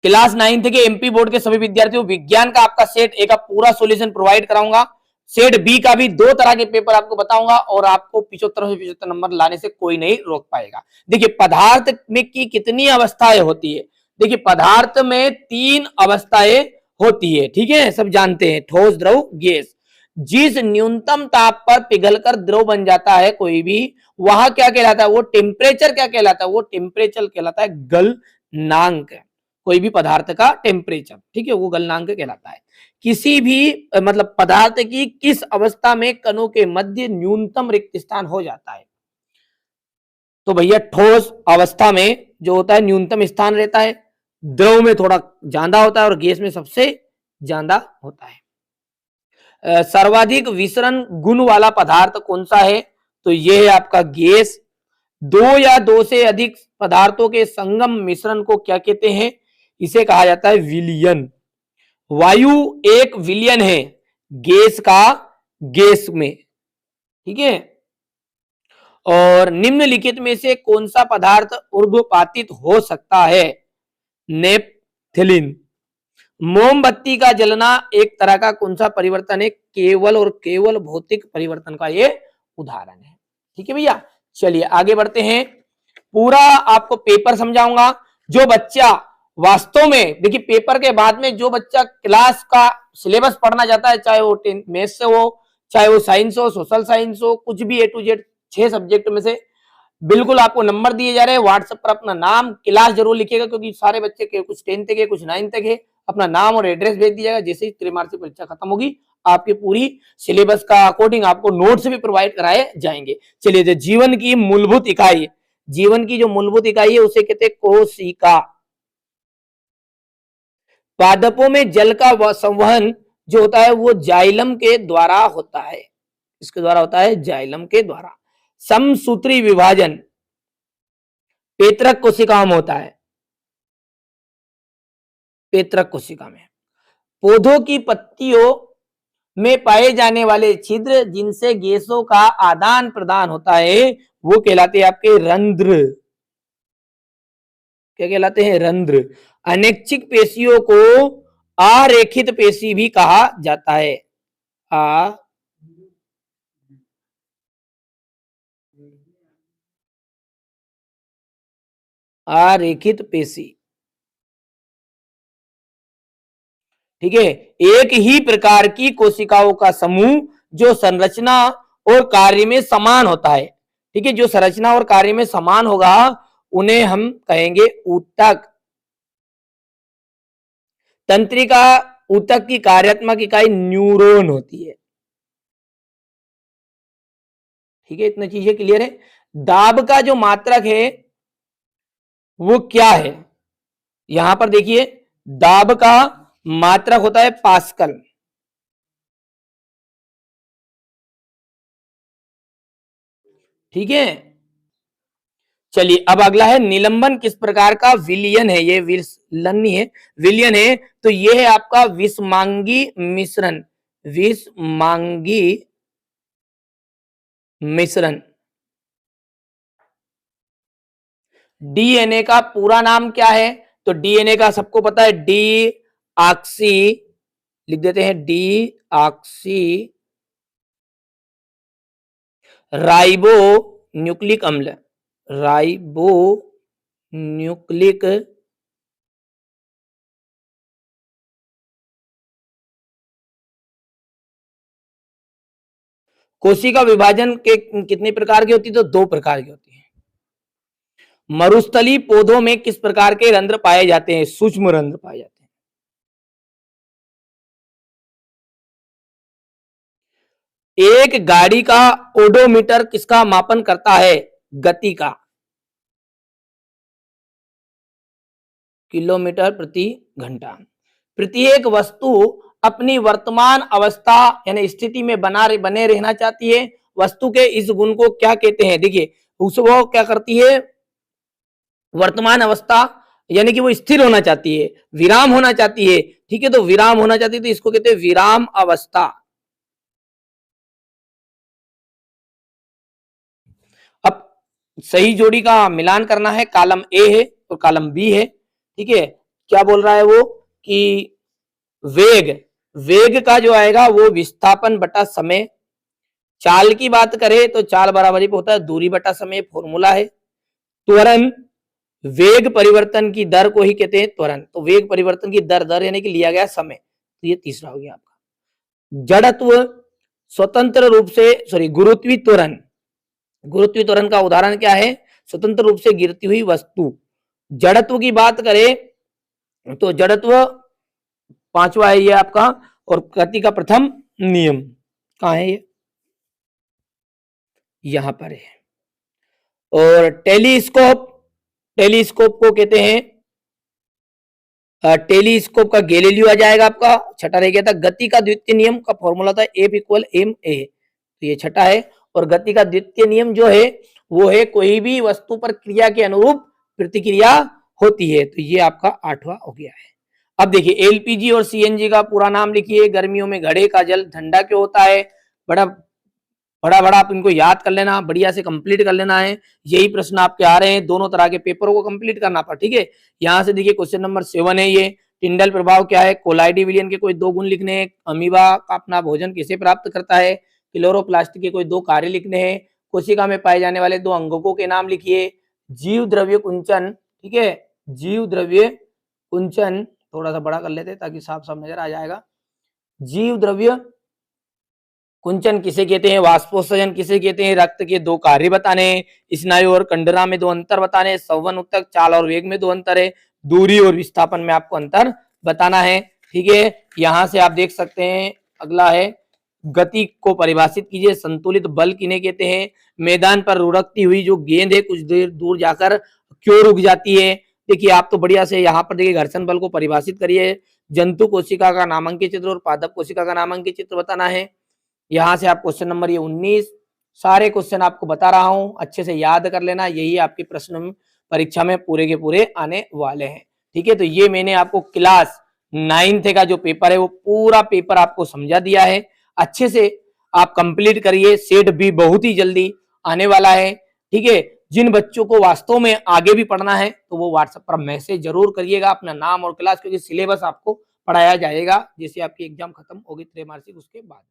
Class 9th के MP board के सभी विद्यार्थियों, विज्ञान का आपका सेट ए का पूरा सॉल्यूशन प्रोवाइड कराऊंगा। सेट बी का भी 2 तरह के पेपर आपको बताऊंगा और आपको 75 से 75 नंबर लाने से कोई नहीं रोक पाएगा। देखिए पदार्थ में की कितनी अवस्थाएं होती है। देखिए पदार्थ में 3 अवस्थाएं होती है, ठीक है, सब जानते हैं, ठोस, द्रव, गैस। जिस न्यूनतम ताप पर पिघलकर द्रव बन जाता है कोई भी, वहां क्या कहलाता है, वो टेम्परेचर क्या कहलाता है, वो टेम्परेचर कहलाता है गलनांक। कोई भी पदार्थ का टेम्परेचर, ठीक है, वो गलनांक कहलाता है। किसी भी मतलब पदार्थ की किस अवस्था में कणों के मध्य न्यूनतम रिक्त स्थान हो जाता है, तो भैया ठोस अवस्था में जो होता है न्यूनतम स्थान रहता है, द्रव में थोड़ा ज्यादा होता है और गैस में सबसे ज्यादा होता है। सर्वाधिक विसरण गुण वाला पदार्थ कौन सा है, तो यह है आपका गैस। 2 या 2 से अधिक पदार्थों के संगम मिश्रण को क्या कहते हैं, इसे कहा जाता है विलयन। वायु एक विलयन है गैस का गैस में, ठीक है। और निम्नलिखित में से कौन सा पदार्थ ऊर्ध्वपातित हो सकता है, नेपथलीन। मोमबत्ती का जलना एक तरह का कौन सा परिवर्तन है, केवल और केवल भौतिक परिवर्तन का ये उदाहरण है, ठीक है भैया। चलिए आगे बढ़ते हैं, पूरा आपको पेपर समझाऊंगा। जो बच्चा वास्तव में, देखिए पेपर के बाद में जो बच्चा क्लास का सिलेबस पढ़ना चाहता है, चाहे वो मैथ्स से हो, चाहे वो साइंस हो, सोशल साइंस हो, कुछ भी A to Z 6 सब्जेक्ट में से, बिल्कुल आपको नंबर दिए जा रहे हैं। व्हाट्सएप पर अपना नाम, क्लास जरूर लिखिएगा, क्योंकि सारे बच्चे के कुछ 10th के कुछ 9th तक है, अपना नाम और एड्रेस भेज दीजिएगा। जैसे ही त्रैमासिक परीक्षा खत्म होगी, आपकी पूरी सिलेबस का अकॉर्डिंग आपको नोट्स भी प्रोवाइड कराए जाएंगे। चलिए, जो जीवन की मूलभूत इकाई, जीवन की जो मूलभूत इकाई है उसे कहते हैं कोशिका। पादपों में जल का संवहन जो होता है वो जाइलम के द्वारा होता है, इसके द्वारा होता है, जाइलम के द्वारा। समसूत्री विभाजन पेत्रक कोशिकाओं में होता है, पेत्रक कोशिका में। पौधों की पत्तियों में पाए जाने वाले छिद्र जिनसे गैसों का आदान प्रदान होता है वो कहलाते हैं आपके रंध्र। क्या कहलाते हैं, रंध्र। अनैच्छिक पेशियों को आरेखित पेशी भी कहा जाता है। आरेखित पेशी, ठीक है। एक ही प्रकार की कोशिकाओं का समूह जो संरचना और कार्य में समान होता है, ठीक है, जो संरचना और कार्य में समान होगा उन्हें हम कहेंगे ऊतक। तंत्रिका ऊतक की कार्यात्मक इकाई न्यूरॉन होती है, ठीक है, इतनी चीजें क्लियर है। दाब का जो मात्रक है वो क्या है, यहां पर देखिए, दाब का मात्रक होता है पास्कल, ठीक है। चलिए अब अगला है निलंबन किस प्रकार का विलयन है, ये विलयन नहीं है, विलयन है। तो ये है आपका विषमांगी मिश्रण, विषमांगी मिश्रण। डीएनए का पूरा नाम क्या है, तो डीएनए का सबको पता है, डी ऑक्सी, लिख देते हैं डी ऑक्सी राइबो न्यूक्लिक अम्ल, राइबो न्यूक्लिक कोशिका विभाजन के कितने प्रकार की होती है, तो 2 प्रकार की होती है। मरुस्थली पौधों में किस प्रकार के रंध्र पाए जाते हैं, सूक्ष्म रंध्र पाए जाते हैं। एक गाड़ी का ओडोमीटर किसका मापन करता है, गति का, किलोमीटर प्रति घंटा। प्रत्येक वस्तु अपनी वर्तमान अवस्था यानी स्थिति में बने रहना चाहती है। वस्तु के इस गुण को क्या कहते हैं, देखिए वो क्या करती है, वर्तमान अवस्था यानी कि वो स्थिर होना चाहती है, विराम होना चाहती है, ठीक है, तो विराम होना चाहती है तो इसको कहते हैं विराम अवस्था। अब सही जोड़ी का मिलान करना है, कॉलम ए है और कॉलम बी है, ठीक है। क्या बोल रहा है वो कि वेग, वेग का जो आएगा वो विस्थापन बटा समय। चाल की बात करें तो चाल बराबर ही होता है दूरी बटा समय, फॉर्मूला है। त्वरण, वेग परिवर्तन की दर को ही कहते हैं त्वरण, तो वेग परिवर्तन की दर, दर यानी कि लिया गया समय, तो ये तीसरा हो गया आपका। जड़त्व, स्वतंत्र रूप से गुरुत्वीय त्वरण, गुरुत्वीय त्वरण का उदाहरण क्या है, स्वतंत्र रूप से गिरती हुई वस्तु। जड़त्व की बात करें तो जड़त्व पांचवा है ये आपका, और गति का प्रथम नियम कहाँ है ये, यहां पर है। और टेलीस्कोप, टेलीस्कोप को कहते हैं टेलीस्कोप का गैलीलियो आ जाएगा आपका। छठा रह गया था गति का द्वितीय नियम का फॉर्मूला था F इक्वल एम ए, तो ये छठा है। और गति का द्वितीय नियम जो है वो है कोई भी वस्तु पर क्रिया के अनुरूप प्रतिक्रिया होती है, तो ये आपका आठवां हो गया है। अब देखिए एलपीजी और सीएनजी का पूरा नाम लिखिए। गर्मियों में घड़े का जल ठंडा क्यों होता है, बड़ा बड़ा बड़ा आप इनको याद कर लेना, बढ़िया से कंप्लीट कर लेना है। यही प्रश्न आपके आ रहे हैं, दोनों तरह के पेपरों को कंप्लीट करना पड़ा, ठीक है। यहाँ से देखिए क्वेश्चन नंबर 7 है ये, टिंडल प्रभाव क्या है, कोलाइडी विलियन के कोई 2 गुण लिखने हैं, अमीबा का अपना भोजन किसे प्राप्त करता है, क्लोरोप्लास्ट के कोई 2 कार्य लिखने हैं, कोशिका में पाए जाने वाले 2 अंगकों के नाम लिखिए, जीव द्रव्य कुंचन, ठीक है, जीव द्रव्य कुंचन, थोड़ा सा बड़ा कर लेते हैं ताकि साफ साफ नजर आ जाएगा। जीव द्रव्य कुंचन किसे कहते हैं, वाष्पोत्सर्जन किसे कहते हैं, रक्त के 2 कार्य बताने, स्नायु और कंडरा में 2 अंतर बताने, संवन उत्तक, चाल और वेग में 2 अंतर है, दूरी और विस्थापन में आपको अंतर बताना है, ठीक है। यहां से आप देख सकते हैं अगला है गति को परिभाषित कीजिए, संतुलित बल किन्हें कहते हैं, मैदान पर लुढ़कती हुई जो गेंद है कुछ देर दूर जाकर क्यों रुक जाती है। देखिए आप तो बढ़िया से यहाँ पर देखिए घर्षण बल को परिभाषित करिए, जंतु कोशिका का नामांकित चित्र और पादप कोशिका का नामांकित चित्र बताना है। यहां से आप क्वेश्चन नंबर ये 19 सारे क्वेश्चन आपको बता रहा हूं, अच्छे से याद कर लेना, यही आपके प्रश्न परीक्षा में पूरे के पूरे आने वाले हैं, ठीक है। तो ये मैंने आपको क्लास 9th का जो पेपर है वो पूरा पेपर आपको समझा दिया है, अच्छे से आप कंप्लीट करिए। सेट भी बहुत ही जल्दी आने वाला है, ठीक है। जिन बच्चों को वास्तव में आगे भी पढ़ना है तो वो व्हाट्सएप पर मैसेज जरूर करिएगा अपना नाम और क्लास, क्योंकि सिलेबस आपको पढ़ाया जाएगा जैसे आपकी एग्जाम खत्म होगी त्रैमासिक उसके बाद।